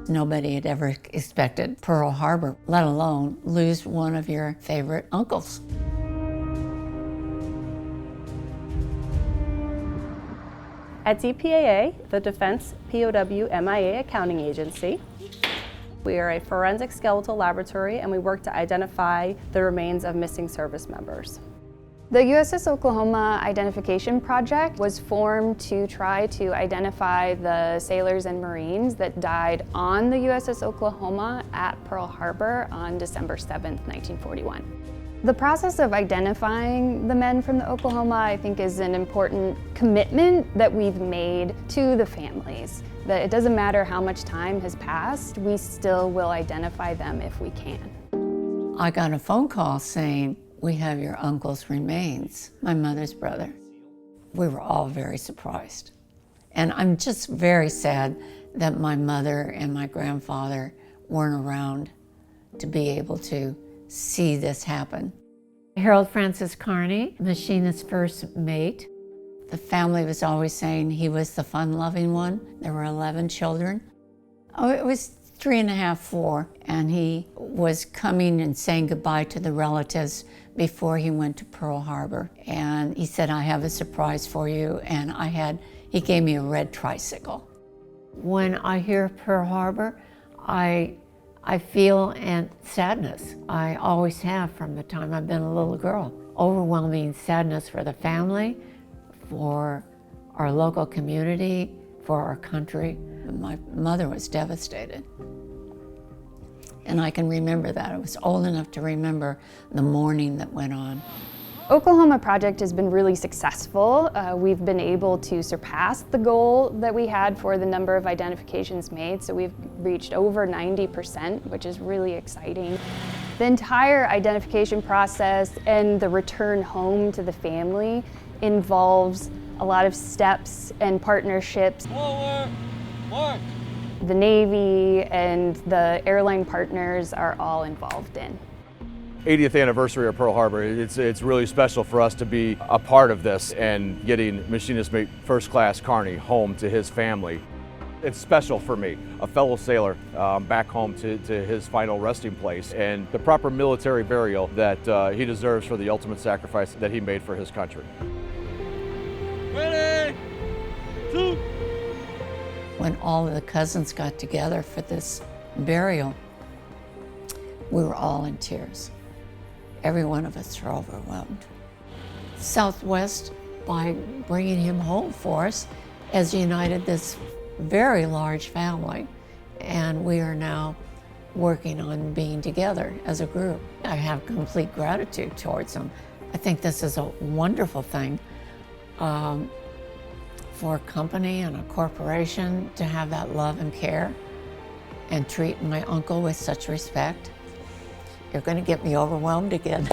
Nobody had ever expected Pearl Harbor, let alone lose one of your favorite uncles. At DPAA, the Defense POW MIA Accounting Agency, we are a forensic skeletal laboratory and we work to identify the remains of missing service members. The USS Oklahoma Identification Project was formed to try to identify the sailors and Marines that died on the USS Oklahoma at Pearl Harbor on December 7th, 1941. The process of identifying the men from the Oklahoma, I think, is an important commitment that we've made to the families. That it doesn't matter how much time has passed, we still will identify them if we can. I got a phone call saying, "We have your uncle's remains," my mother's brother. We were all very surprised. And I'm just very sad that my mother and my grandfather weren't around to be able to see this happen. Harold Francis Carney, machinist's first mate. The family was always saying he was the fun-loving one. There were 11 children. Oh, it was 3.5, 4, and he was coming and saying goodbye to the relatives before he went to Pearl Harbor. And he said, "I have a surprise for you," and he gave me a red tricycle. When I hear Pearl Harbor, I feel sadness. I always have from the time I've been a little girl. Overwhelming sadness for the family, for our local community, for our country. My mother was devastated. And I can remember that. I was old enough to remember the mourning that went on. Oklahoma Project has been really successful. We've been able to surpass the goal that we had for the number of identifications made, so we've reached over 90%, which is really exciting. The entire identification process and the return home to the family involves a lot of steps and partnerships. The Navy and the airline partners are all involved in. 80th anniversary of Pearl Harbor. It's really special for us to be a part of this and getting Machinist Mate First Class Carney home to his family. It's special for me, a fellow sailor, back home to his final resting place and the proper military burial that he deserves for the ultimate sacrifice that he made for his country. Ready, two. When all of the cousins got together for this burial, we were all in tears. Every one of us were overwhelmed. Southwest, by bringing him home for us, has united this very large family, and we are now working on being together as a group. I have complete gratitude towards them. I think this is a wonderful thing for a company and a corporation to have that love and care and treat my uncle with such respect. You're going to get me overwhelmed again.